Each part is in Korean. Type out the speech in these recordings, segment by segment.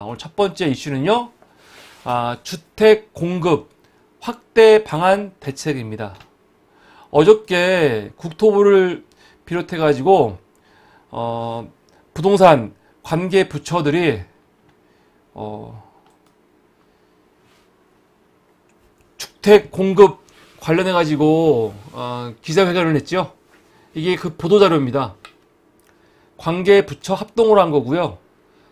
오늘 첫 번째 이슈는요. 주택 공급 확대 방안 대책입니다. 어저께 국토부를 비롯해가지고 부동산 관계 부처들이 주택 공급 관련해가지고 기자회견을 했죠. 이게 그 보도자료입니다. 관계 부처 합동으로 한 거고요.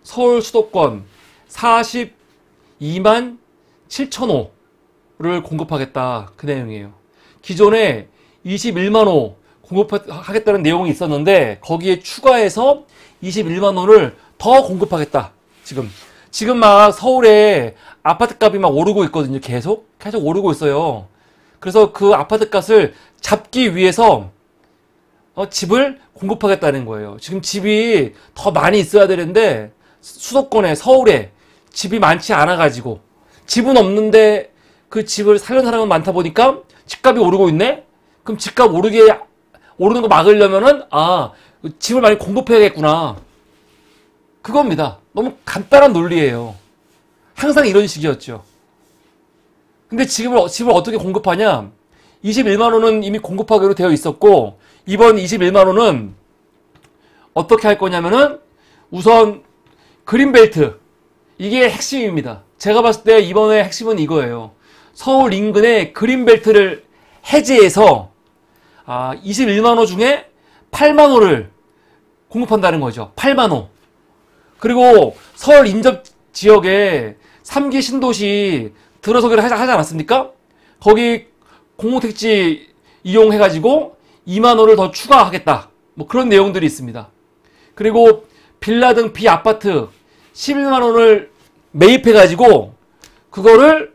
서울 수도권 42만 7천 호를 공급하겠다. 그 내용이에요. 기존에 21만 호 공급하겠다는 내용이 있었는데 거기에 추가해서 21만 호를 더 공급하겠다. 지금 막 서울에 아파트 값이 막 오르고 있거든요. 계속 오르고 있어요. 그래서 그 아파트 값을 잡기 위해서 집을 공급하겠다는 거예요. 지금 집이 더 많이 있어야 되는데 수도권에 서울에 집이 많지 않아 가지고 집은 없는데 그 집을 사려는 사람은 많다 보니까 집값이 오르고 있네. 그럼 집값 오르는 거 막으려면은 집을 많이 공급해야겠구나. 그겁니다. 너무 간단한 논리예요. 항상 이런 식이었죠. 근데 집을 어떻게 공급하냐? 21만 호는 이미 공급하기로 되어 있었고 이번 21만 호는 어떻게 할 거냐면은 우선 그린벨트 이게 핵심입니다. 제가 봤을 때 이번에 핵심은 이거예요. 서울 인근의 그린벨트를 해제해서 21만 호 중에 8만 호를 공급한다는 거죠. 8만 호. 그리고 서울 인접 지역에 3기 신도시 들어서기를 하지 않았습니까? 거기 공공택지 이용해가지고 2만 호를 더 추가하겠다. 뭐 그런 내용들이 있습니다. 그리고 빌라 등 비아파트 11만 원을 매입해가지고 그거를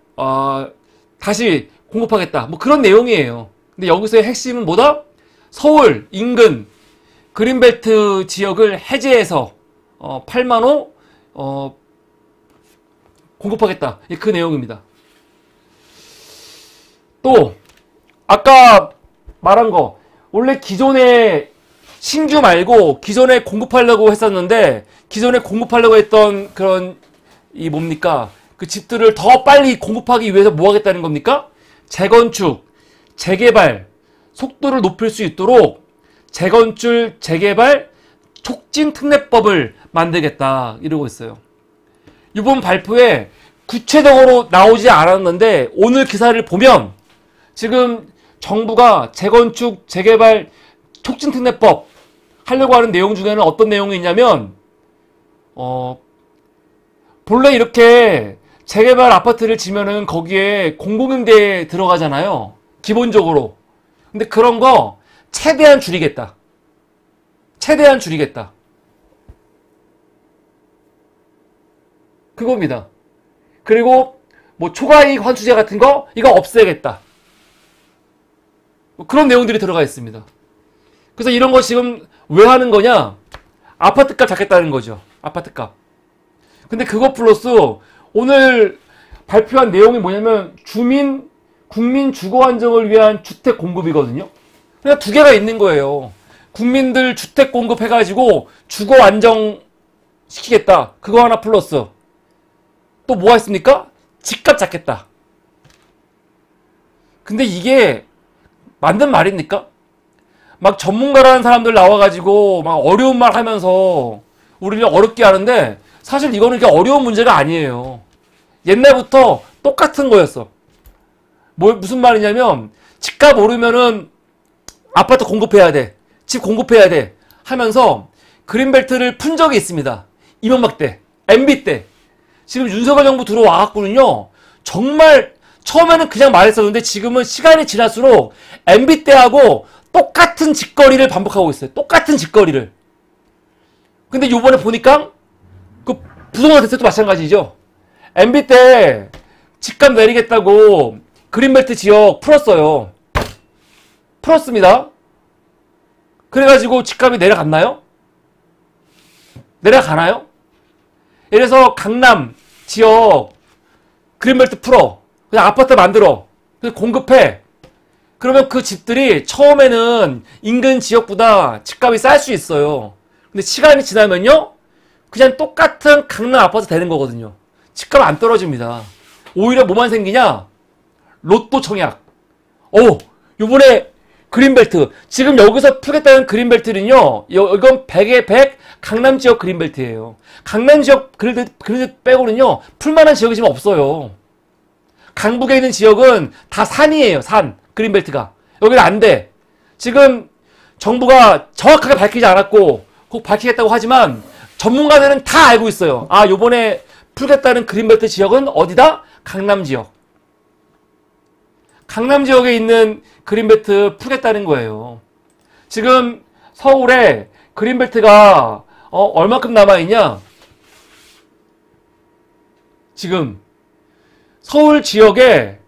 다시 공급하겠다. 뭐 그런 내용이에요. 근데 여기서의 핵심은 뭐다? 서울 인근 그린벨트 지역을 해제해서 8만 호 공급하겠다. 그 내용입니다. 또 아까 말한 거 원래 기존에 신규 말고 기존에 공급하려고 했었는데 기존에 공급하려고 했던 그런 그 집들을 더 빨리 공급하기 위해서 뭐 하겠다는 겁니까? 재건축, 재개발 속도를 높일 수 있도록 재건축, 재개발 촉진 특례법을 만들겠다 이러고 있어요. 이번 발표에 구체적으로 나오지 않았는데 오늘 기사를 보면 지금 정부가 재건축, 재개발 촉진 특례법 하려고 하는 내용 중에는 어떤 내용이 있냐면 본래 이렇게 재개발 아파트를 지면은 거기에 공공임대 들어가잖아요. 기본적으로. 근데 그런 거 최대한 줄이겠다. 최대한 줄이겠다. 그겁니다. 그리고 뭐 초과이익 환수제 같은 거 이거 없애겠다. 뭐 그런 내용들이 들어가 있습니다. 그래서 이런 거 지금 왜 하는 거냐? 아파트값 잡겠다는 거죠. 아파트값. 근데 그거 플러스 오늘 발표한 내용이 뭐냐면 국민 주거 안정을 위한 주택 공급이거든요. 그러니까 두 개가 있는 거예요. 국민들 주택 공급해가지고 주거 안정 시키겠다. 그거 하나 플러스 또 뭐가 있습니까? 집값 잡겠다. 근데 이게 맞는 말입니까? 막 전문가라는 사람들 나와가지고 막 어려운 말 하면서 우리를 어렵게 하는데 사실 이거는 이렇게 어려운 문제가 아니에요. 옛날부터 똑같은 거였어. 무슨 말이냐면 집값 오르면은 아파트 공급해야 돼. 집 공급해야 돼. 하면서 그린벨트를 푼 적이 있습니다. 이명박 때, MB 때. 지금 윤석열 정부 들어와갖고는요. 정말 처음에는 그냥 말했었는데 지금은 시간이 지날수록 MB 때하고 똑같은 짓거리를 반복하고 있어요. 똑같은 짓거리를. 근데 요번에 보니까 그 부동산 대책도 마찬가지죠. MB 때 집값 내리겠다고 그린벨트 지역 풀었어요. 풀었습니다. 그래가지고 집값이 내려갔나요? 내려가나요? 예를 들어서 강남 지역 그린벨트 풀어. 그냥 아파트 만들어. 그냥 공급해. 그러면 그 집들이 처음에는 인근 지역보다 집값이 쌀 수 있어요. 근데 시간이 지나면요. 그냥 똑같은 강남 아파트 되는 거거든요. 집값 안 떨어집니다. 오히려 뭐만 생기냐? 로또 청약. 요번에 그린벨트. 지금 여기서 풀겠다는 그린벨트는요, 이건 100에 100 강남 지역 그린벨트예요. 강남 지역 그린벨트 빼고는요, 풀만한 지역이 지금 없어요. 강북에 있는 지역은 다 산이에요, 산. 그린벨트가. 여기는 안 돼. 지금 정부가 정확하게 밝히지 않았고, 꼭 밝히겠다고 하지만, 전문가들은 다 알고 있어요. 요번에 풀겠다는 그린벨트 지역은 어디다? 강남 지역. 강남 지역에 있는 그린벨트 풀겠다는 거예요. 지금 서울에 그린벨트가 얼마큼 남아있냐? 지금 서울 지역에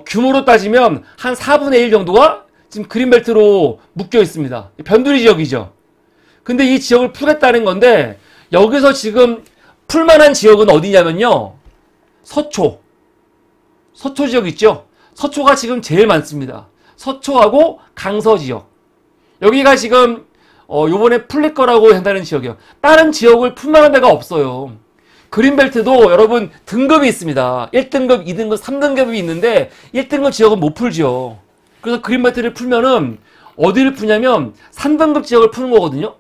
규모로 따지면 한 4분의 1 정도가 지금 그린벨트로 묶여 있습니다. 변두리 지역이죠. 근데 이 지역을 풀겠다는 건데 여기서 지금 풀만한 지역은 어디냐면요. 서초 지역 있죠? 서초가 지금 제일 많습니다. 서초하고 강서 지역. 여기가 지금 요번에 풀릴 거라고 한다는 지역이에요. 다른 지역을 풀만한 데가 없어요. 그린벨트도 여러분 등급이 있습니다. 1등급, 2등급, 3등급이 있는데 1등급 지역은 못 풀죠. 그래서 그린벨트를 풀면은 어디를 푸냐면 3등급 지역을 푸는 거거든요.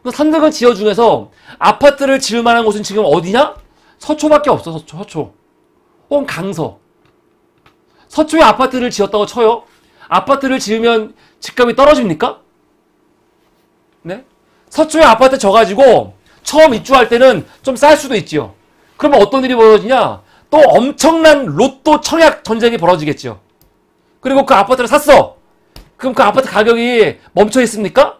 3등급 지역 중에서 아파트를 지을 만한 곳은 지금 어디냐? 서초밖에 없어. 서초. 혹은 강서. 서초에 아파트를 지었다고 쳐요. 아파트를 지으면 집값이 떨어집니까? 네? 서초에 아파트 져가지고 처음 입주할 때는 좀 쌀 수도 있지요. 그러면 어떤 일이 벌어지냐? 또 엄청난 로또 청약 전쟁이 벌어지겠죠. 그리고 그 아파트를 샀어. 그럼 그 아파트 가격이 멈춰 있습니까?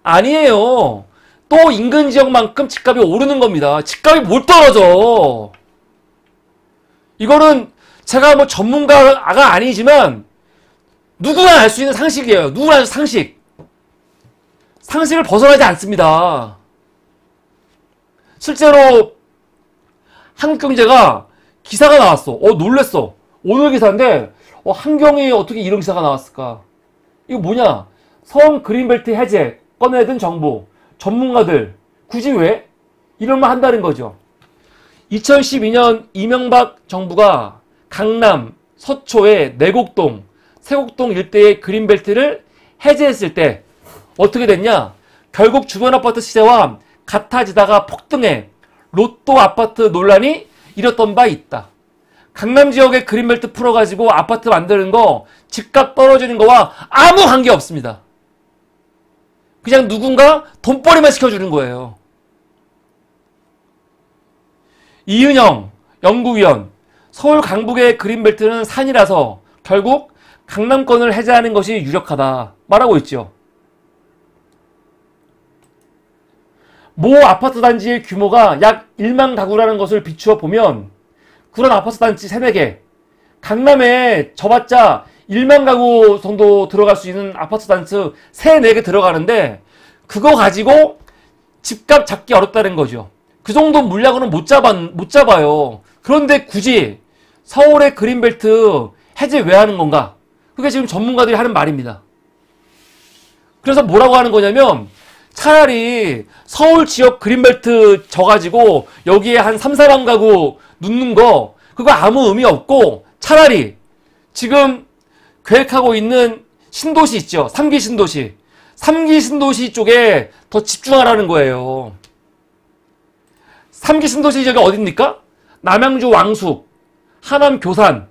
아니에요. 또 인근 지역만큼 집값이 오르는 겁니다. 집값이 못 떨어져. 이거는 제가 뭐 전문가가 아니지만 누구나 알 수 있는 상식이에요. 누구나 상식. 상식을 벗어나지 않습니다. 실제로 한국경제가 기사가 나왔어. 놀랬어. 오늘 기사인데 한경이 어떻게 이런 기사가 나왔을까? 이거 뭐냐? 서울 그린벨트 해제 꺼내든 정부 전문가들 굳이 왜? 이런 말 한다는 거죠. 2012년 이명박 정부가 강남, 서초의 내곡동, 세곡동 일대의 그린벨트를 해제했을 때 어떻게 됐냐? 결국 주변 아파트 시세와 같아지다가 폭등해 로또 아파트 논란이 일었던 바 있다. 강남 지역의 그린벨트 풀어가지고 아파트 만드는 거, 집값 떨어지는 거와 아무 관계 없습니다. 그냥 누군가 돈벌이만 시켜주는 거예요. 이은영 연구위원, 서울 강북의 그린벨트는 산이라서 결국 강남권을 해제하는 것이 유력하다 말하고 있죠. 모 아파트 단지의 규모가 약 1만 가구라는 것을 비추어 보면 그런 아파트 단지 3, 4개, 강남에 저봤자 1만 가구 정도 들어갈 수 있는 아파트 단지 3, 4개 들어가는데 그거 가지고 집값 잡기 어렵다는 거죠. 그 정도 물량으로는 못 잡아요. 그런데 굳이 서울의 그린벨트 해제 왜 하는 건가? 그게 지금 전문가들이 하는 말입니다. 그래서 뭐라고 하는 거냐면 차라리 서울 지역 그린벨트 져가지고 여기에 한 3, 4만 가구 눕는 거 그거 아무 의미 없고 차라리 지금 계획하고 있는 신도시 있죠. 3기 신도시. 3기 신도시 쪽에 더 집중하라는 거예요. 3기 신도시 지역이 어딥니까? 남양주 왕숙, 하남 교산,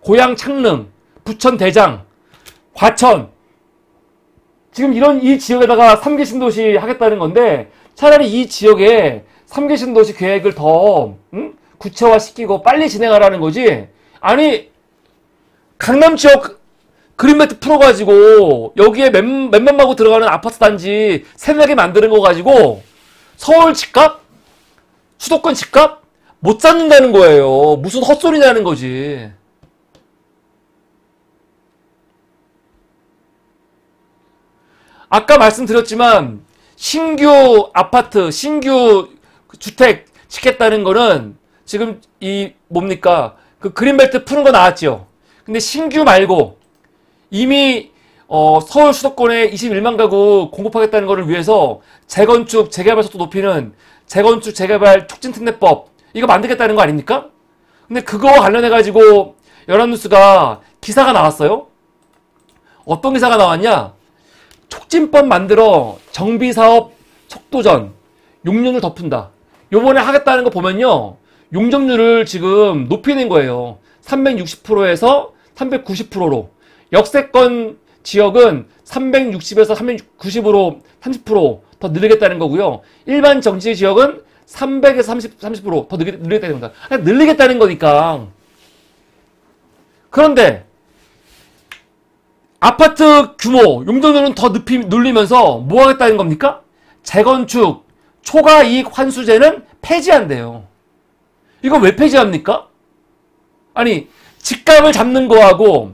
고양 창릉, 부천 대장, 과천. 지금 이 지역에다가 3기 신도시 하겠다는 건데 차라리 이 지역에 3기 신도시 계획을 더 구체화시키고 빨리 진행하라는 거지. 아니 강남 지역 그린벨트 풀어가지고 여기에 몇만 가구 들어가는 아파트 단지 3, 4개 만드는 거 가지고 서울 집값? 수도권 집값? 못 잡는다는 거예요. 무슨 헛소리냐는 거지. 아까 말씀드렸지만 신규 아파트, 신규 주택 짓겠다는 거는 지금 뭡니까? 그 그린벨트 푸는 거 나왔죠. 근데 신규 말고 이미 서울 수도권에 21만 가구 공급하겠다는 거를 위해서 재건축, 재개발 속도 높이는 재건축 재개발 촉진특례법 이거 만들겠다는 거 아닙니까? 근데 그거와 관련해가지고 연합뉴스가 기사가 나왔어요. 어떤 기사가 나왔냐? 촉진법 만들어 정비사업 속도전 용적률 덮은다. 요번에 하겠다는 거 보면요, 용적률을 지금 높이는 거예요. 360%에서 390%로. 역세권 지역은 360에서 390으로 30%더 늘리겠다는 거고요. 일반 정지 지역은 300에서 30% 더 늘리겠다는 겁니다. 아니, 늘리겠다는 거니까. 그런데 아파트 규모, 용적률은 더 늘리면서 뭐 하겠다는 겁니까? 재건축 초과이익 환수제는 폐지한대요. 이거 왜 폐지합니까? 아니, 집값을 잡는 거하고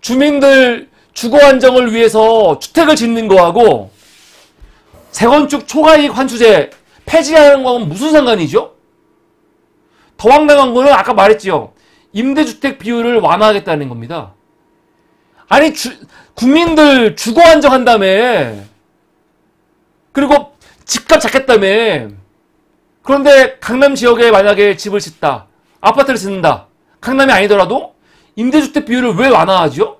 주민들 주거 안정을 위해서 주택을 짓는 거하고 재건축 초과이익 환수제 폐지하는 거하고는 무슨 상관이죠? 더 황당한 거는 아까 말했지요. 임대주택 비율을 완화하겠다는 겁니다. 아니, 국민들 주거 안정한다며. 그리고 집값 잡겠다며. 그런데 강남 지역에 만약에 집을 짓다, 아파트를 짓는다, 강남이 아니더라도 임대주택 비율을 왜 완화하죠?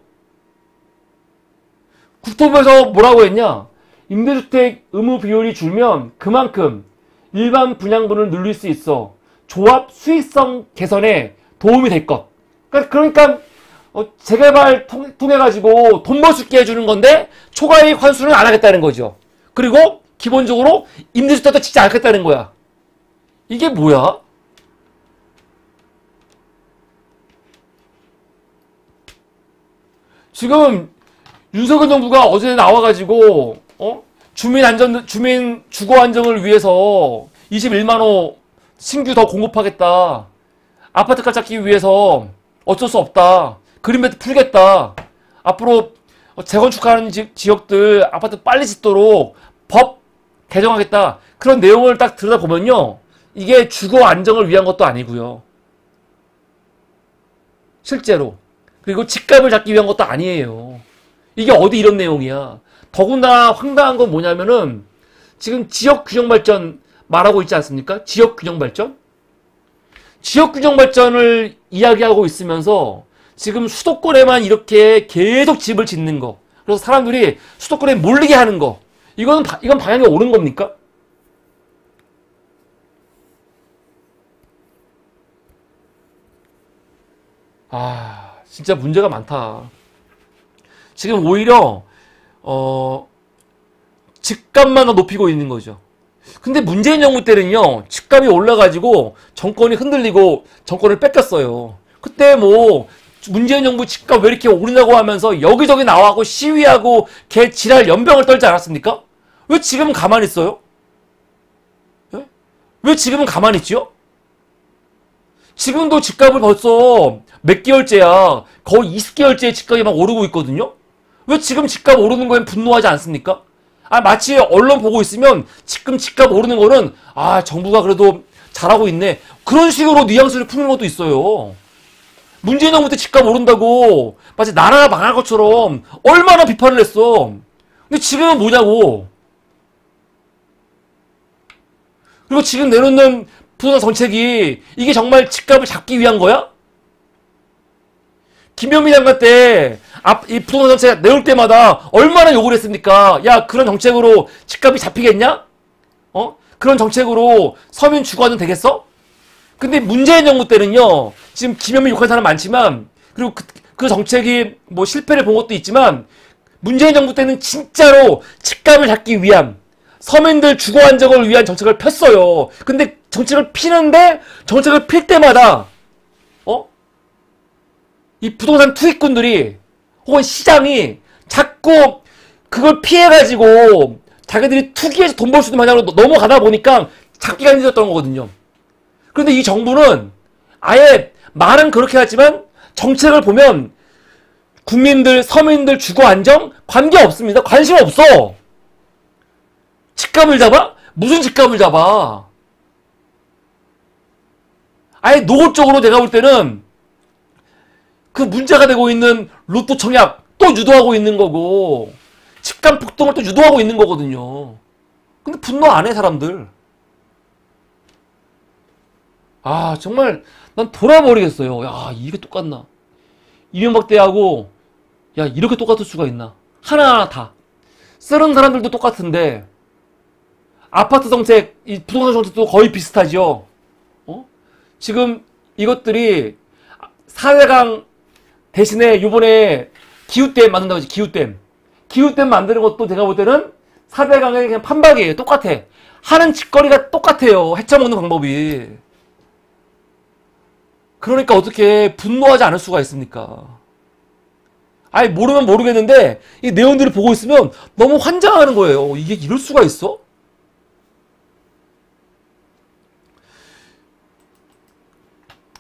국토부에서 뭐라고 했냐? 임대주택 의무 비율이 줄면 그만큼 일반 분양분을 늘릴 수 있어 조합 수익성 개선에 도움이 될 것. 그러니까 재개발 통해가지고 돈 벌 수 있게 해주는 건데 초과이익 환수는 안 하겠다는 거죠. 그리고 기본적으로 임대주택도 짓지 않겠다는 거야. 이게 뭐야? 지금 윤석열 정부가 어제 나와가지고 주민 주거 안정을 위해서 21만호 신규 더 공급하겠다. 아파트값 잡기 위해서 어쩔 수 없다. 그린벨트 풀겠다. 앞으로 재건축하는 지역들 아파트 빨리 짓도록 법 개정하겠다. 그런 내용을 딱 들여다보면요, 이게 주거 안정을 위한 것도 아니고요. 실제로. 그리고 집값을 잡기 위한 것도 아니에요. 이게 어디 이런 내용이야. 더군다나 황당한 건 뭐냐면은 지금 지역균형 발전 말하고 있지 않습니까? 지역균형 발전? 지역균형 발전을 이야기하고 있으면서 지금 수도권에만 이렇게 계속 집을 짓는 거, 그래서 사람들이 수도권에 몰리게 하는 거, 이건 방향이 옳은 겁니까? 아, 진짜 문제가 많다. 지금 오히려 집값만 더 높이고 있는 거죠. 근데 문재인 정부 때는요, 집값이 올라가지고 정권이 흔들리고 정권을 뺏겼어요. 그때 뭐 문재인 정부 집값 왜 이렇게 오르냐고 하면서 여기저기 나와고 시위하고 개 지랄 연병을 떨지 않았습니까? 왜 지금은 가만히 있어요? 예? 왜 지금은 가만히 있지요? 지금도 집값을 벌써 몇 개월째야, 거의 20개월째 집값이 막 오르고 있거든요? 왜 지금 집값 오르는 거엔 분노하지 않습니까? 아, 마치 언론 보고 있으면 지금 집값 오르는 거는 정부가 그래도 잘하고 있네, 그런 식으로 뉘앙스를 푸는 것도 있어요. 문재인 정부 때 집값 오른다고 마치 나라가 망할 것처럼 얼마나 비판을 했어. 근데 지금은 뭐냐고. 그리고 지금 내놓는 부동산 정책이 이게 정말 집값을 잡기 위한 거야? 김현미 장관 때 이 부동산 정책 내올 때마다 얼마나 욕을 했습니까? 야, 그런 정책으로 집값이 잡히겠냐? 그런 정책으로 서민 주거 안정 되겠어? 근데 문재인 정부 때는요, 지금 김현미 욕하는 사람 많지만, 그리고 그 정책이 뭐 실패를 본 것도 있지만, 문재인 정부 때는 진짜로 집값을 잡기 위한, 서민들 주거 안정을 위한 정책을 폈어요. 근데 정책을 피는데, 정책을 필 때마다 이 부동산 투기꾼들이 혹은 시장이 자꾸 그걸 피해가지고 자기들이 투기해서 돈 벌 수 있는 방향으로 넘어가다 보니까 잡기가 힘들었던 거거든요. 그런데 이 정부는 아예 말은 그렇게 하지만 정책을 보면 국민들, 서민들 주거 안정 관계 없습니다. 관심 없어. 집값을 잡아? 무슨 집값을 잡아? 아예 노골적으로 내가 볼 때는 그 문제가 되고 있는 로또 청약 또 유도하고 있는 거고, 집값 폭등을 또 유도하고 있는 거거든요. 근데 분노 안 해, 사람들. 아, 정말 난 돌아버리겠어요. 야, 이게 똑같나? 이명박 때하고 야, 이렇게 똑같을 수가 있나? 하나하나 다. 쓰는 사람들도 똑같은데 아파트 정책, 이 부동산 정책도 거의 비슷하죠. 어? 지금 이것들이 4대강 대신에 요번에 기후댐 만든다고 하지, 기후댐. 기후댐 만드는 것도 제가 볼 때는 4대강의 그냥 판박이에요. 똑같아. 하는 짓거리가 똑같아요. 헤쳐먹는 방법이. 그러니까 어떻게 분노하지 않을 수가 있습니까? 아니, 모르면 모르겠는데, 이 내용들을 보고 있으면 너무 환장하는 거예요. 이게 이럴 수가 있어?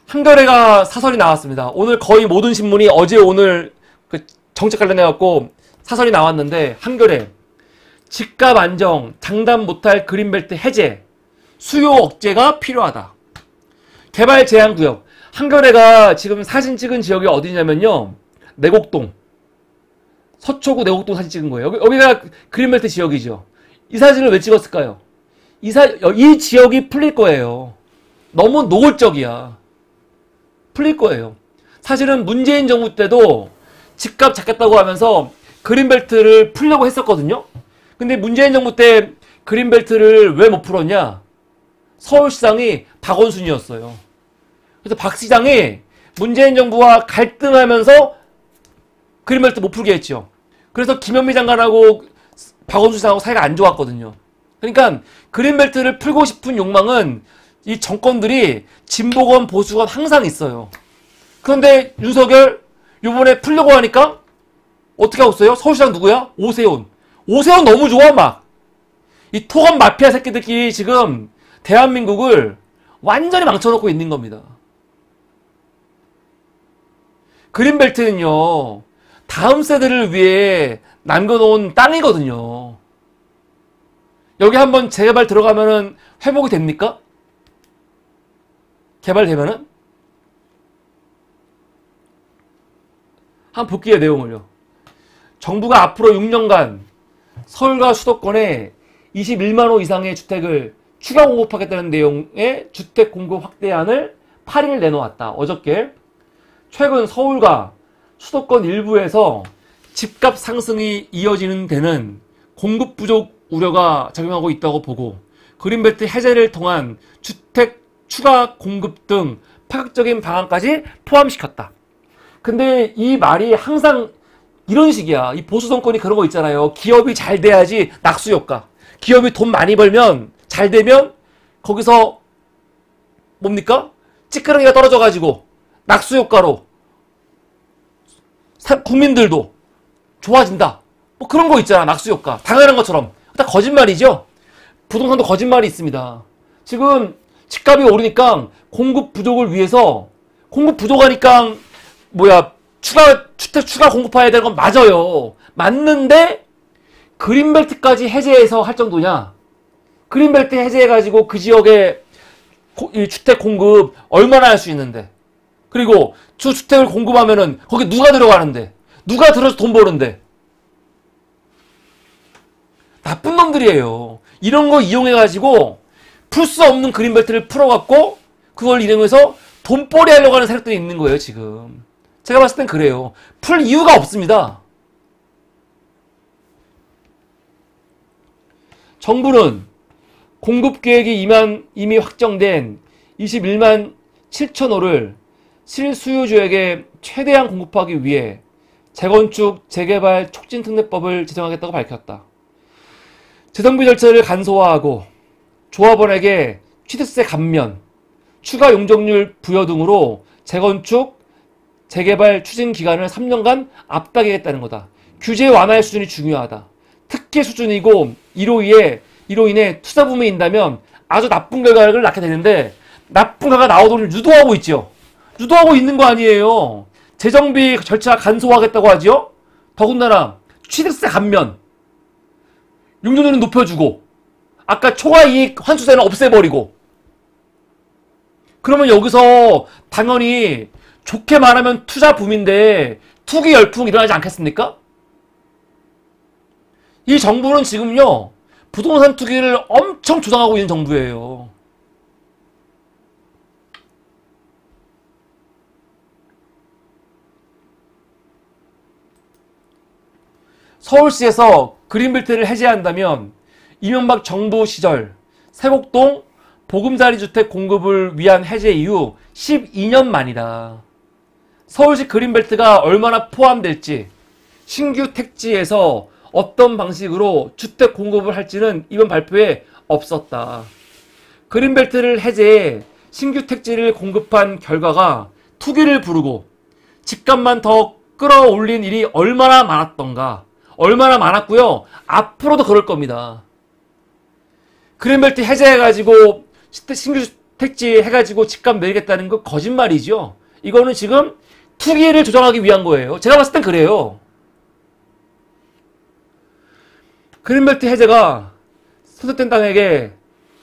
한겨레가 사설이 나왔습니다. 오늘 거의 모든 신문이 어제 오늘 그 정책 관련해갖고 사설이 나왔는데, 한겨레. 집값 안정, 장담 못할 그린벨트 해제, 수요 억제가 필요하다. 개발 제한 구역. 한겨레가 지금 사진 찍은 지역이 어디냐면요. 내곡동. 서초구 내곡동 사진 찍은 거예요. 여기가 그린벨트 지역이죠. 이 사진을 왜 찍었을까요? 이 지역이 풀릴 거예요. 너무 노골적이야. 풀릴 거예요. 사실은 문재인 정부 때도 집값 잡겠다고 하면서 그린벨트를 풀려고 했었거든요. 근데 문재인 정부 때 그린벨트를 왜 못 풀었냐? 서울시장이 박원순이었어요. 그래서 박 시장이 문재인 정부와 갈등하면서 그린벨트 못 풀게 했죠. 그래서 김현미 장관하고 박원순 시장하고 사이가 안 좋았거든요. 그러니까 그린벨트를 풀고 싶은 욕망은 이 정권들이 진보건 보수건 항상 있어요. 그런데 윤석열 요번에 풀려고 하니까 어떻게 하고 있어요? 서울시장 누구야? 오세훈. 오세훈 너무 좋아 막. 이 토건 마피아 새끼들끼리 지금 대한민국을 완전히 망쳐놓고 있는 겁니다. 그린벨트는요, 다음 세대를 위해 남겨놓은 땅이거든요. 여기 한번 재개발 들어가면은 회복이 됩니까? 개발되면은? 한번 볼게요, 내용을요. 정부가 앞으로 6년간 서울과 수도권에 21만호 이상의 주택을 추가 공급하겠다는 내용의 주택 공급 확대안을 8일 내놓았다. 어저께. 최근 서울과 수도권 일부에서 집값 상승이 이어지는 데는 공급 부족 우려가 작용하고 있다고 보고 그린벨트 해제를 통한 주택 추가 공급 등 파격적인 방안까지 포함시켰다. 근데 이 말이 항상 이런 식이야. 이 보수 정권이 그런 거 있잖아요. 기업이 잘 돼야지 낙수효과. 기업이 돈 많이 벌면 잘 되면 거기서 뭡니까? 찌끄러기가 떨어져가지고 낙수효과로 국민들도 좋아진다. 뭐 그런 거 있잖아. 낙수효과. 당연한 것처럼. 다 거짓말이죠. 부동산도 거짓말이 있습니다. 지금 집값이 오르니까 공급 부족을 위해서 공급 부족하니까 주택 추가 공급해야 되는 건 맞아요. 맞는데 그린벨트까지 해제해서 할 정도냐? 그린벨트 해제해가지고 그 지역에 주택 공급 얼마나 할 수 있는데? 그리고 주택을 공급하면은 거기 누가 들어가는데? 누가 들어서 돈 버는데? 나쁜 놈들이에요. 이런 거 이용해가지고 풀 수 없는 그린벨트를 풀어갖고 그걸 이용해서 돈벌이 하려고 하는 세력들이 있는 거예요, 지금. 제가 봤을 땐 그래요. 풀 이유가 없습니다. 정부는 공급 계획이 이미 확정된 21만 7천호를 실수요주에게 최대한 공급하기 위해 재건축, 재개발 촉진특례법을 제정하겠다고 밝혔다. 재정비 절차를 간소화하고 조합원에게 취득세 감면, 추가 용적률 부여 등으로 재건축, 재개발 추진 기간을 3년간 앞당기겠다는 거다. 규제 완화의 수준이 중요하다. 특혜 수준이고 이로 인해 투자 붐이 인다면 아주 나쁜 결과를 낳게 되는데 나쁜 결과가 나오도록 유도하고 있죠. 유도하고 있는 거 아니에요. 재정비 절차 간소화하겠다고 하죠. 더군다나 취득세 감면, 용적률은 높여주고 아까 초과이익 환수세는 없애버리고 그러면 여기서 당연히 좋게 말하면 투자 붐인데 투기 열풍이 일어나지 않겠습니까? 이 정부는 지금요 부동산 투기를 엄청 조장하고 있는 정부예요. 서울시에서 그린벨트를 해제한다면 이명박 정부 시절 세곡동 보금자리 주택 공급을 위한 해제 이후 12년 만이다. 서울시 그린벨트가 얼마나 포함될지, 신규 택지에서 어떤 방식으로 주택 공급을 할지는 이번 발표에 없었다. 그린벨트를 해제해 신규 택지를 공급한 결과가 투기를 부르고 집값만 더 끌어올린 일이 얼마나 많았던가. 얼마나 많았고요. 앞으로도 그럴 겁니다. 그린벨트 해제해가지고 신규 택지 해가지고 집값 내리겠다는 거 거짓말이죠. 이거는 지금 투기를 조장하기 위한 거예요. 제가 봤을 땐 그래요. 그린벨트 해제가 선택된 땅에게,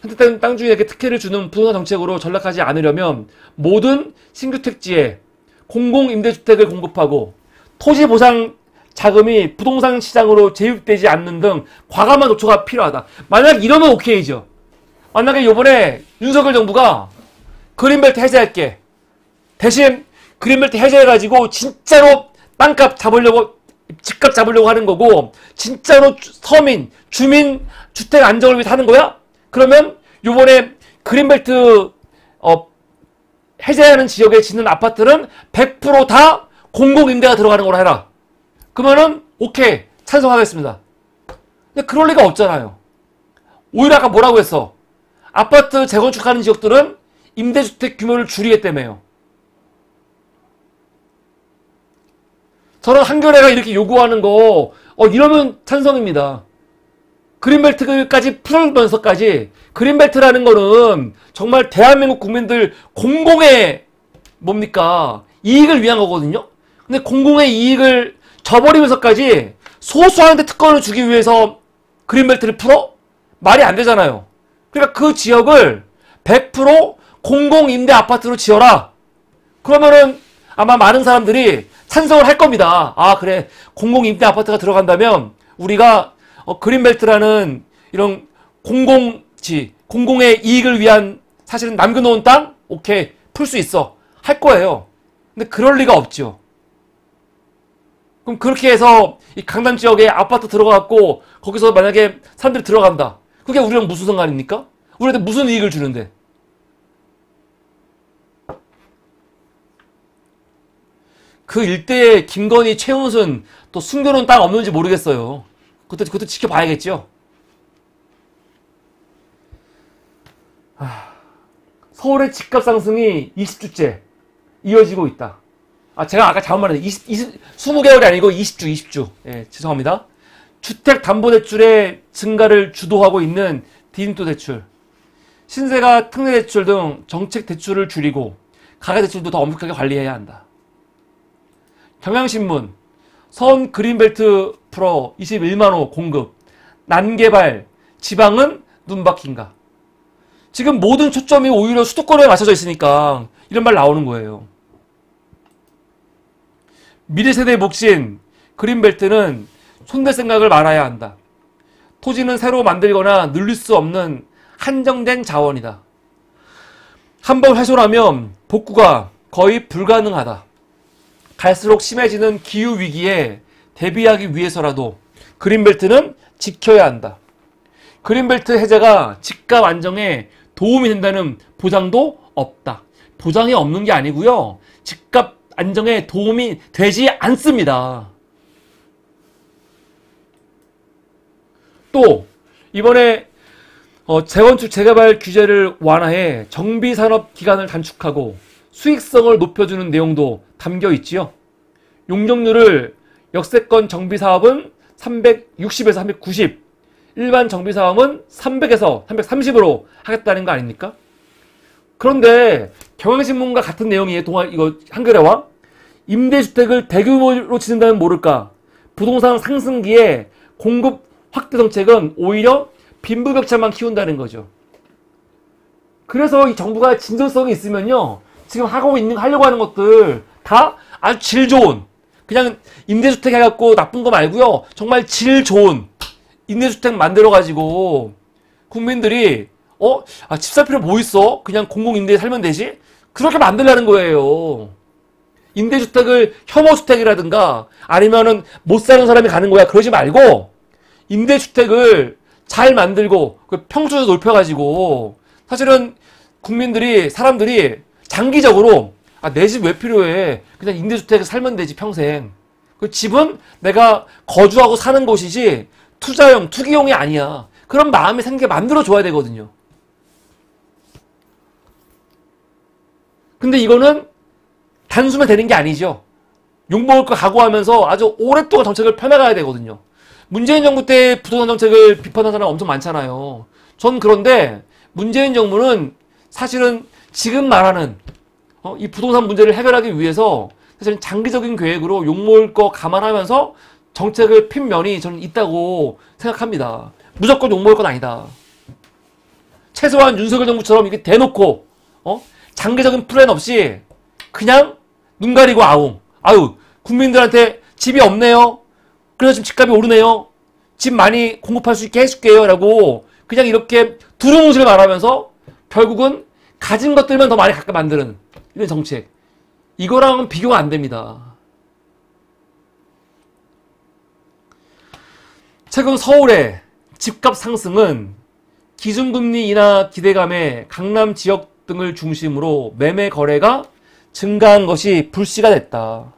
선택된 땅 주인에게 특혜를 주는 부동산 정책으로 전락하지 않으려면 모든 신규 택지에 공공임대주택을 공급하고 토지보상 자금이 부동산 시장으로 재입되지 않는 등 과감한 조처가 필요하다. 만약 이러면 오케이죠. 만약에 요번에 윤석열 정부가 그린벨트 해제할게, 대신 그린벨트 해제해가지고 진짜로 땅값 잡으려고, 집값 잡으려고 하는 거고, 진짜로 서민, 주민 주택 안정을 위해서 하는 거야? 그러면 요번에 그린벨트 해제하는 지역에 짓는 아파트는 100% 다 공공임대가 들어가는 거로 해라. 그러면은 오케이, 찬성하겠습니다. 근데 그럴 리가 없잖아요. 오히려 아까 뭐라고 했어? 아파트 재건축하는 지역들은 임대주택 규모를 줄이겠다며요. 저는 한겨레가 이렇게 요구하는 거 이러면 찬성입니다. 그린벨트까지 풀면서까지, 그린벨트라는 거는 정말 대한민국 국민들 공공의 뭡니까? 이익을 위한 거거든요. 근데 공공의 이익을 저버리면서까지 소수한테 특권을 주기 위해서 그린벨트를 풀어? 말이 안 되잖아요. 그러니까 그 지역을 100% 공공임대 아파트로 지어라. 그러면은 아마 많은 사람들이 찬성을 할 겁니다. 아, 그래, 공공임대 아파트가 들어간다면 우리가 그린벨트라는 이런 공공지, 공공의 이익을 위한, 사실은 남겨놓은 땅? 오케이, 풀 수 있어. 할 거예요. 근데 그럴 리가 없죠. 그럼 그렇게 해서 이 강남 지역에 아파트 들어가갖고 거기서 만약에 사람들이 들어간다. 그게 우리랑 무슨 상관입니까? 우리한테 무슨 이익을 주는데? 그 일대에 김건희, 최은순 또 숨겨놓은 땅 없는지 모르겠어요. 그것도 지켜봐야겠죠. 서울의 집값 상승이 20주째 이어지고 있다. 제가 아까 잘못 말했는데 20개월이 아니고 20주. 예, 죄송합니다. 주택담보대출의 증가를 주도하고 있는 디딤돌 대출, 신세가 특례대출 등 정책 대출을 줄이고 가계대출도 더 엄격하게 관리해야 한다. 경향신문, 선 그린벨트 풀어 21만호 공급, 난개발, 지방은 눈박힌가. 지금 모든 초점이 오히려 수도권에 맞춰져 있으니까 이런 말 나오는 거예요. 미래세대의 몫인 그린벨트는 손댈 생각을 말아야 한다. 토지는 새로 만들거나 늘릴 수 없는 한정된 자원이다. 한번 훼손하면 복구가 거의 불가능하다. 갈수록 심해지는 기후위기에 대비하기 위해서라도 그린벨트는 지켜야 한다. 그린벨트 해제가 집값 안정에 도움이 된다는 보장도 없다. 보장이 없는 게 아니고요. 집값 안정에 도움이 되지 않습니다. 또 이번에 재건축 재개발 규제를 완화해 정비산업 기간을 단축하고 수익성을 높여주는 내용도 담겨 있지요. 용적률을 역세권 정비사업은 360에서 390, 일반 정비사업은 300에서 330으로 하겠다는 거 아닙니까? 그런데 경향신문과 같은 내용이에요. 이거 한겨레와 임대주택을 대규모로 짓는다면 모를까. 부동산 상승기에 공급 확대 정책은 오히려 빈부격차만 키운다는 거죠. 그래서 이 정부가 진정성이 있으면요, 지금 하려고 하는 것들 다 아주 질 좋은, 그냥 임대주택 해갖고 나쁜 거 말고요, 정말 질 좋은 임대주택 만들어가지고 국민들이 집 살 필요 뭐 있어? 그냥 공공임대에 살면 되지? 그렇게 만들라는 거예요. 임대주택을 혐오주택이라든가 아니면은 못 사는 사람이 가는 거야. 그러지 말고 임대주택을 잘 만들고 그 평수도 높여가지고 사실은 국민들이 사람들이 장기적으로 내 집 왜 필요해? 그냥 임대주택에 살면 되지 평생. 그 집은 내가 거주하고 사는 곳이지 투자용, 투기용이 아니야. 그런 마음이 생기게 만들어줘야 되거든요. 근데 이거는 단숨에 되는 게 아니죠. 욕먹을 거 각오하면서 아주 오랫동안 정책을 펴나가야 되거든요. 문재인 정부 때 부동산 정책을 비판한 사람 엄청 많잖아요. 전 그런데 문재인 정부는 사실은 지금 말하는 이 부동산 문제를 해결하기 위해서 사실은 장기적인 계획으로 욕먹을 거 감안하면서 정책을 핀 면이 저는 있다고 생각합니다. 무조건 욕먹을 건 아니다. 최소한 윤석열 정부처럼 이렇게 대놓고 장기적인 플랜 없이 그냥 눈 가리고 아유 국민들한테 집이 없네요. 그래서 지금 집값이 오르네요. 집 많이 공급할 수 있게 해줄게요. 라고 그냥 이렇게 두루뭉실 말하면서 결국은 가진 것들만 더 많이 갖게 만드는 이런 정책. 이거랑은 비교가 안 됩니다. 최근 서울의 집값 상승은 기준금리 인하 기대감에 강남 지역 등을 중심으로 매매 거래가 증가한 것이 불씨가 됐다.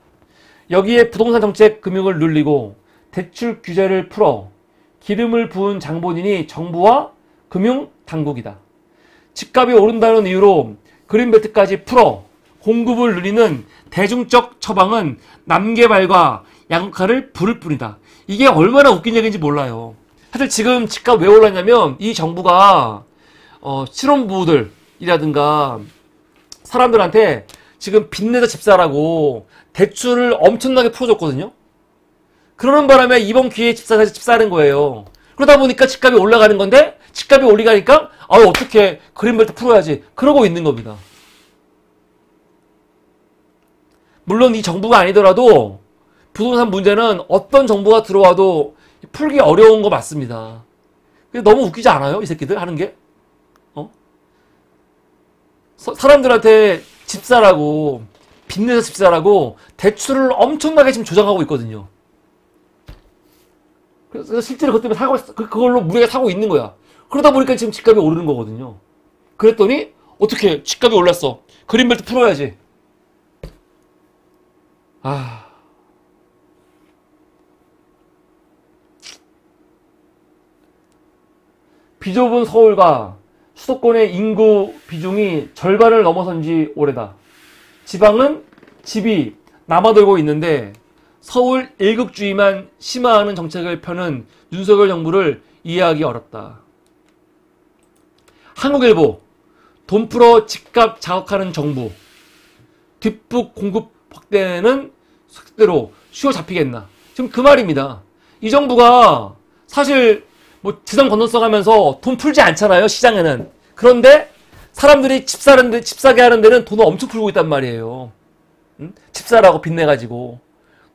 여기에 부동산 정책 금융을 늘리고 대출 규제를 풀어 기름을 부은 장본인이 정부와 금융 당국이다. 집값이 오른다는 이유로 그린벨트까지 풀어 공급을 늘리는 대중적 처방은 남개발과 양극화를 부를 뿐이다. 이게 얼마나 웃긴 얘기인지 몰라요. 사실 지금 집값 왜 올랐냐면 이 정부가 신혼부부들이라든가 사람들한테 지금 빚내서 집 사라고 대출을 엄청나게 풀어줬거든요. 그러는 바람에 이번 기회에 집 사는 거예요. 그러다 보니까 집값이 올라가는 건데 집값이 올라가니까 어떻게 그린벨트 풀어야지 그러고 있는 겁니다. 물론 이 정부가 아니더라도 부동산 문제는 어떤 정부가 들어와도 풀기 어려운 거 맞습니다. 너무 웃기지 않아요? 이 새끼들 하는 게? 사람들한테 집 사라고 빚내서 집 사라고 대출을 엄청나게 지금 조장하고 있거든요. 그래서 실제로 그것 때문에 그걸로 무리하게 사고 있는 거야. 그러다 보니까 지금 집값이 오르는 거거든요. 그랬더니 어떻게 집값이 올랐어? 그린벨트 풀어야지. 비좁은 서울과 수도권의 인구 비중이 절반을 넘어선 지 오래다. 지방은 집이 남아돌고 있는데 서울 일극주의만 심화하는 정책을 펴는 윤석열 정부를 이해하기 어렵다. 한국일보, 돈 풀어 집값 자극하는 정부. 뒷북 공급 확대는 속대로 쉬워 잡히겠나. 지금 그 말입니다. 이 정부가 사실 지상 건너서 가면서 돈 풀지 않잖아요, 시장에는. 그런데 사람들이 집 사게 하는 데는 돈을 엄청 풀고 있단 말이에요. 집 사라고 빚내가지고.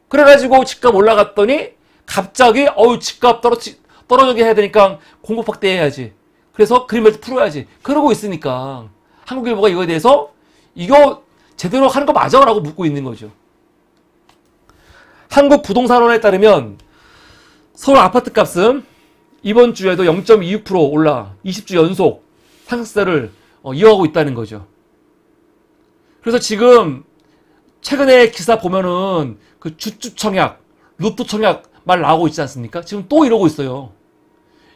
그래가지고 집값 올라갔더니 갑자기 집값 떨어지게 해야 되니까 공급 확대해야지. 그래서 그린벨트 풀어야지. 그러고 있으니까 한국일보가 이거에 대해서 이거 제대로 하는 거 맞아? 라고 묻고 있는 거죠. 한국부동산원에 따르면 서울 아파트 값은 이번 주에도 0.26% 올라 20주 연속 상승세를 이어가고 있다는 거죠. 그래서 지금 최근에 기사 보면은 그 주주 청약, 로또 청약 말 나오고 있지 않습니까? 지금 또 이러고 있어요.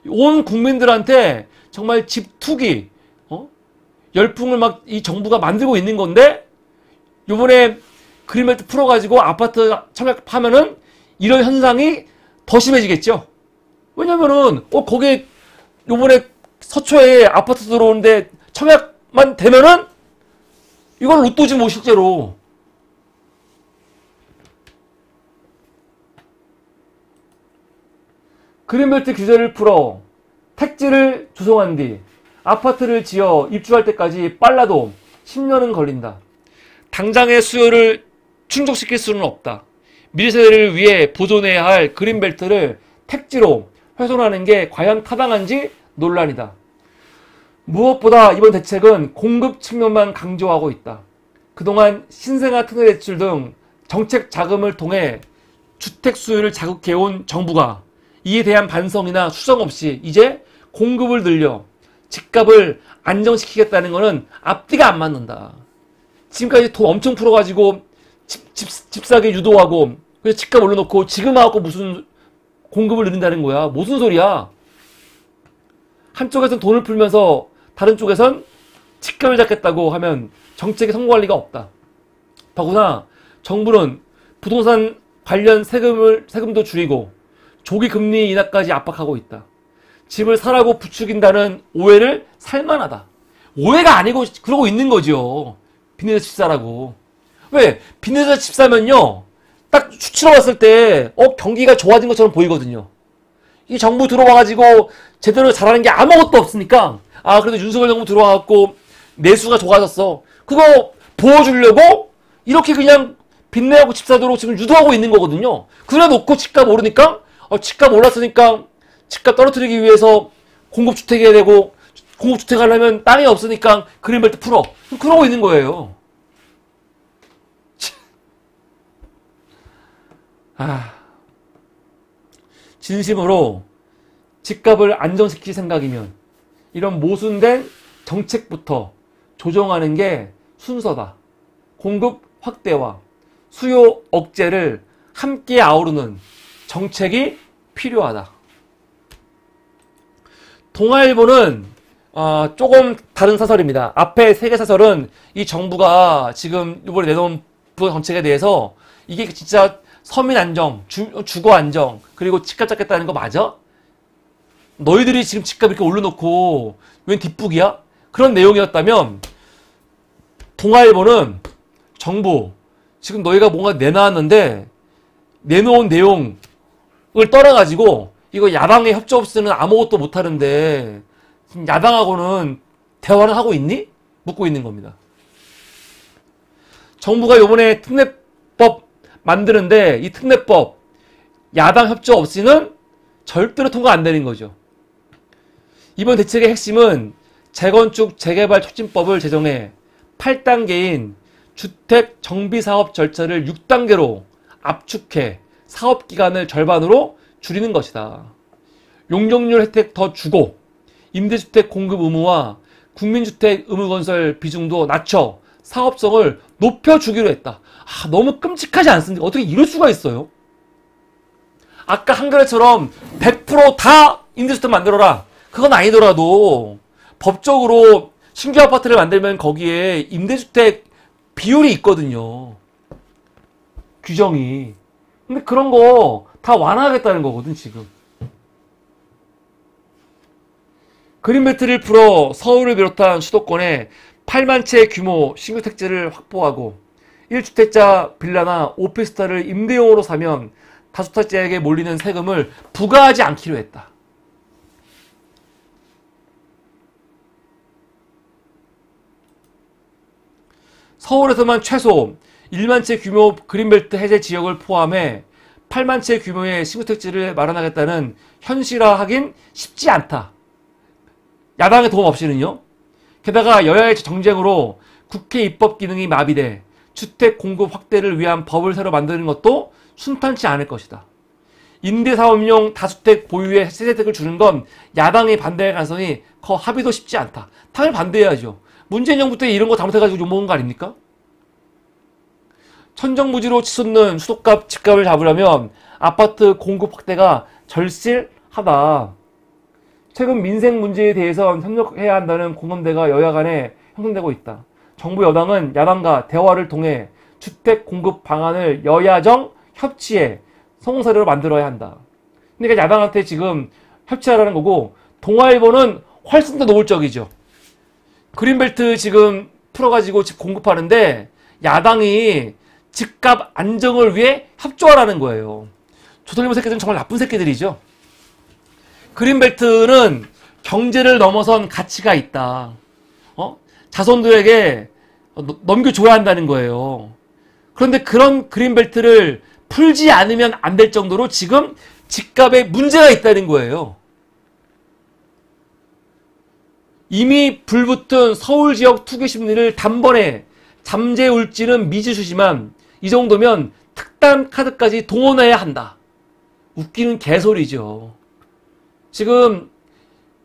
온 국민들한테 정말 집 투기, 열풍을 막 이 정부가 만들고 있는 건데 요번에 그린벨트 풀어가지고 아파트 청약하면은 이런 현상이 더 심해지겠죠. 왜냐면은 거기에 요번에 서초에 아파트 들어오는데 청약만 되면은 이건 로또지 뭐 실제로. 그린벨트 규제를 풀어 택지를 조성한 뒤 아파트를 지어 입주할 때까지 빨라도 10년은 걸린다. 당장의 수요를 충족시킬 수는 없다. 미래 세대를 위해 보존해야 할 그린벨트를 택지로 훼손하는 게 과연 타당한지 논란이다. 무엇보다 이번 대책은 공급 측면만 강조하고 있다. 그동안 신생아 특례대출 등 정책 자금을 통해 주택 수요를 자극해온 정부가 이에 대한 반성이나 수정 없이 이제 공급을 늘려 집값을 안정시키겠다는 것은 앞뒤가 안 맞는다. 지금까지 돈 엄청 풀어가지고 집 사기 유도하고 그래서 집값 올려놓고 지금 와갖고 무슨 공급을 늘린다는 거야. 무슨 소리야. 한쪽에선 돈을 풀면서 다른 쪽에선 집값을 잡겠다고 하면 정책에 성공할 리가 없다. 더구나 정부는 부동산 관련 세금도 줄이고 조기 금리 인하까지 압박하고 있다. 집을 사라고 부추긴다는 오해를 살만하다. 오해가 아니고 그러고 있는 거죠. 빚내서 집 사라고. 왜? 빚내서 집 사면요. 딱 수치로 봤을 때 경기가 좋아진 것처럼 보이거든요. 이 정부 들어와가지고 제대로 잘하는 게 아무것도 없으니까 그래도 윤석열 정부 들어와갖고 내수가 좋아졌어. 그거 보여주려고 이렇게 그냥 빚내고 집 사도록 지금 유도하고 있는 거거든요. 그래 놓고 집값 오르니까 집값 올랐으니까 집값 떨어뜨리기 위해서 공급주택 해야 되고 공급주택 하려면 땅이 없으니까 그린벨트 풀어. 그러고 있는 거예요. 진심으로 집값을 안정시킬 생각이면 이런 모순된 정책부터 조정하는 게 순서다. 공급 확대와 수요 억제를 함께 아우르는 정책이 필요하다. 동아일보는 조금 다른 사설입니다. 앞에 세 개 사설은 이 정부가 지금 이번에 내놓은 부동산 정책에 대해서 이게 진짜 서민 안정, 주거 안정, 그리고 집값 잡겠다는 거 맞아? 너희들이 지금 집값 이렇게 올려놓고 웬 뒷북이야? 그런 내용이었다면 동아일보는 정부 지금 너희가 뭔가 내놨는데 내놓은 내용을 떠나가지고 이거 야당의 협조 없이는 아무것도 못하는데 야당하고는 대화를 하고 있니? 묻고 있는 겁니다. 정부가 이번에 특례법 만드는데 이 특례법 야당 협조 없이는 절대로 통과 안 되는 거죠. 이번 대책의 핵심은 재건축 재개발 촉진법을 제정해 8단계인 주택 정비사업 절차를 6단계로 압축해 사업기간을 절반으로 줄이는 것이다. 용적률 혜택 더 주고 임대주택 공급 의무와 국민주택 의무 건설 비중도 낮춰 사업성을 높여주기로 했다. 너무 끔찍하지 않습니까? 어떻게 이럴 수가 있어요? 아까 한겨레처럼 100% 임대주택 만들어라. 그건 아니더라도 법적으로 신규 아파트를 만들면 거기에 임대주택 비율이 있거든요. 규정이. 근데 그런 거 다 완화하겠다는 거거든, 지금. 그린벨트를 풀어 서울을 비롯한 수도권에 8만 채 규모 신규 택지를 확보하고 1주택자 빌라나 오피스텔을 임대용으로 사면 다주택자에게 몰리는 세금을 부과하지 않기로 했다. 서울에서만 최소 1만 채 규모 그린벨트 해제 지역을 포함해 8만 채 규모의 신규 택지를 마련하겠다는 현실화하긴 쉽지 않다. 야당의 도움 없이는요. 게다가 여야의 정쟁으로 국회 입법 기능이 마비돼 주택 공급 확대를 위한 법을 새로 만드는 것도 순탄치 않을 것이다. 임대사업용 다주택 보유에 세제 혜택을 주는 건 야당의 반대의 가능성이 커 합의도 쉽지 않다. 당연히 반대해야죠. 문재인 정부 때 이런 거 잘못해가지고 욕먹은 거 아닙니까? 천정부지로 치솟는 수도값 집값을 잡으려면 아파트 공급 확대가 절실하다. 최근 민생 문제에 대해선 협력해야 한다는 공감대가 여야 간에 형성되고 있다. 정부 여당은 야당과 대화를 통해 주택 공급 방안을 여야정 협치해 성공사례로 만들어야 한다. 그러니까 야당한테 지금 협치하라는 거고 동아일보는 훨씬 더 노골적이죠. 그린벨트 지금 풀어가지고 집 공급하는데 야당이 집값 안정을 위해 협조하라는 거예요. 조선일보 새끼들은 정말 나쁜 새끼들이죠. 그린벨트는 경제를 넘어선 가치가 있다. 자손들에게 넘겨줘야 한다는 거예요. 그런데 그런 그린벨트를 풀지 않으면 안 될 정도로 지금 집값에 문제가 있다는 거예요. 이미 불붙은 서울 지역 투기 심리를 단번에 잠재울지는 미지수지만 이 정도면 특단 카드까지 동원해야 한다. 웃기는 개소리죠. 지금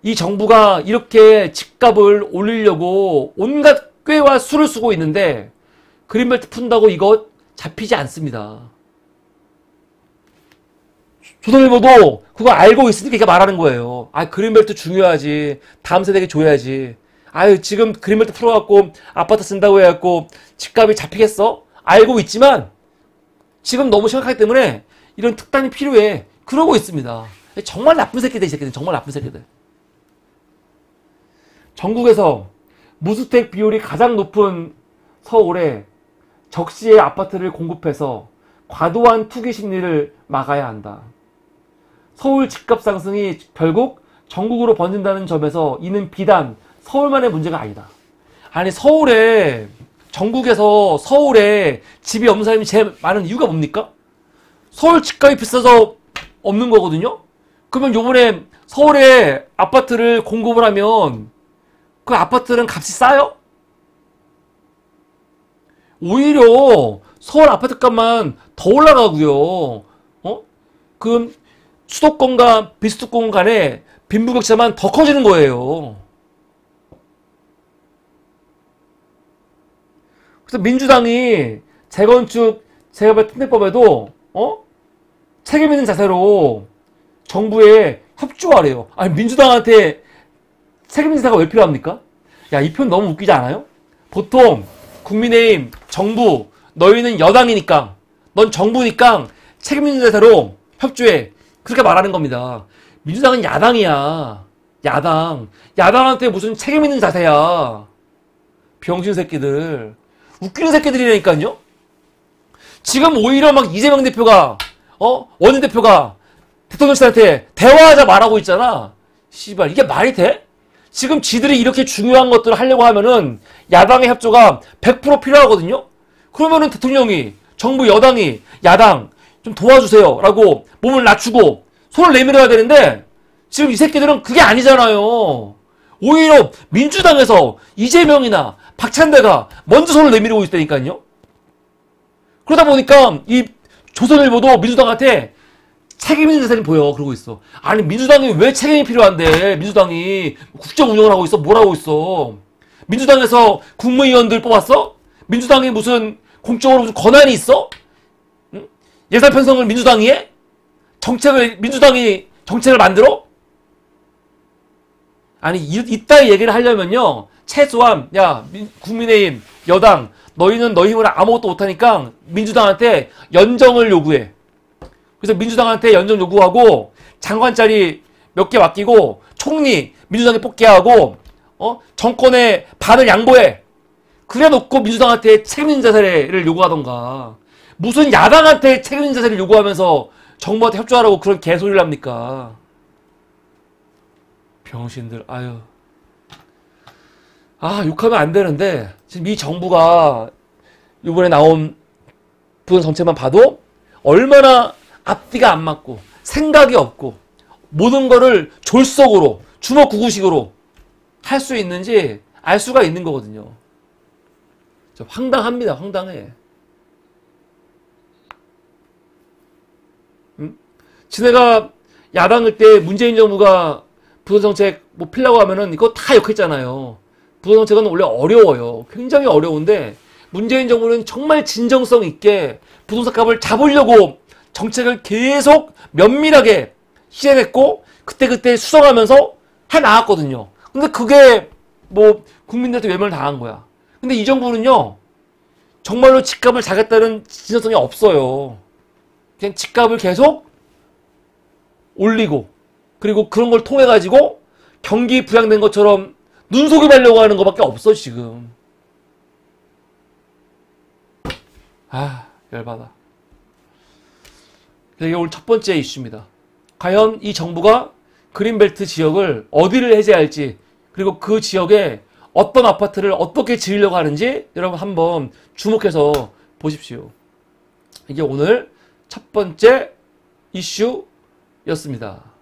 이 정부가 이렇게 집값을 올리려고 온갖 꾀와 수를 쓰고 있는데 그린벨트 푼다고 이거 잡히지 않습니다. 조선일보도 그거 알고 있으니까 이렇게 말하는 거예요. 아, 그린벨트 중요하지. 다음 세대에게 줘야지. 아유, 지금 그린벨트 풀어갖고 아파트 쓴다고 해갖고 집값이 잡히겠어? 알고 있지만 지금 너무 심각하기 때문에 이런 특단이 필요해. 그러고 있습니다. 정말 나쁜 새끼들, 이 새끼들. 정말 나쁜 새끼들. 전국에서 무주택 비율이 가장 높은 서울에 적시에 아파트를 공급해서 과도한 투기 심리를 막아야 한다. 서울 집값 상승이 결국 전국으로 번진다는 점에서 이는 비단 서울만의 문제가 아니다. 아니, 전국에서 서울에 집이 없는 사람이 제일 많은 이유가 뭡니까? 서울 집값이 비싸서 없는 거거든요? 그러면 요번에 서울에 아파트를 공급을 하면 그 아파트는 값이 싸요? 오히려 서울 아파트 값만 더 올라가고요. 그 수도권과 비수도권 간에 빈부격차만 더 커지는 거예요. 그래서 민주당이 재건축 재개발 특례법에도 책임 있는 자세로 정부에 협조하래요. 아니, 민주당한테 책임 있는 자세가 왜 필요합니까? 야, 이 편 너무 웃기지 않아요? 보통 국민의힘, 정부, 너희는 여당이니까, 넌 정부니까 책임 있는 자세로 협조해. 그렇게 말하는 겁니다. 민주당은 야당이야. 야당. 야당한테 무슨 책임 있는 자세야. 병신 새끼들. 웃기는 새끼들이라니까요? 지금 오히려 막 이재명 대표가, 원내 대표가 대통령실한테 대화하자 말하고 있잖아. 씨발, 이게 말이 돼? 지금 지들이 이렇게 중요한 것들을 하려고 하면은 야당의 협조가 100% 필요하거든요? 그러면은 대통령이, 정부 여당이, 야당, 좀 도와주세요. 라고 몸을 낮추고 손을 내밀어야 되는데 지금 이 새끼들은 그게 아니잖아요. 오히려 민주당에서 이재명이나 박찬대가 먼저 손을 내밀고 있다니까요. 그러다 보니까 이 조선일보도 민주당한테 책임 있는 자세를 보여. 그러고 있어. 아니, 민주당이 왜 책임이 필요한데? 민주당이 국정 운영을 하고 있어? 뭘 하고 있어? 민주당에서 국무위원들 뽑았어? 민주당이 무슨 공적으로 무슨 권한이 있어? 응? 예산 편성을 민주당이 해? 민주당이 정책을 만들어? 아니, 이따위 얘기를 하려면요, 최소한, 야, 국민의힘, 여당, 너희는 너희 힘으로 아무것도 못하니까 민주당한테 연정을 요구해. 그래서 민주당한테 연정 요구하고 장관 자리 몇 개 맡기고 총리 민주당에 뽑게 하고 정권의 반을 양보해. 그래 놓고 민주당한테 책임있는 자세를 요구하던가. 무슨 야당한테 책임있는 자세를 요구하면서 정부한테 협조하라고 그런 개소리를 합니까? 병신들. 아유. 아, 욕하면 안 되는데 지금 이 정부가 이번에 나온 부동 정책만 봐도 얼마나 앞뒤가 안 맞고 생각이 없고 모든 거를 졸속으로 주먹구구식으로 할 수 있는지 알 수가 있는 거거든요. 황당합니다. 황당해. 지네가 야당일 때 문재인 정부가 부동정책 뭐 필라고 하면은 이거 다 욕했잖아요. 부동정책은 원래 어려워요. 굉장히 어려운데 문재인 정부는 정말 진정성 있게 부동산 값을 잡으려고 정책을 계속 면밀하게 실행했고 그때그때 수정하면서 해나갔거든요. 근데 그게 뭐 국민들한테 외면을 당한 거야. 근데 이 정부는요, 정말로 집값을 잡겠다는 진정성이 없어요. 그냥 집값을 계속 올리고 그리고 그런 걸 통해 가지고 경기 부양된 것처럼 눈속임하려고 하는 것밖에 없어 지금. 아, 열받아. 이게 오늘 첫 번째 이슈입니다. 과연 이 정부가 그린벨트 지역을 어디를 해제할지, 그리고 그 지역에 어떤 아파트를 어떻게 지으려고 하는지 여러분 한번 주목해서 보십시오. 이게 오늘 첫 번째 이슈였습니다.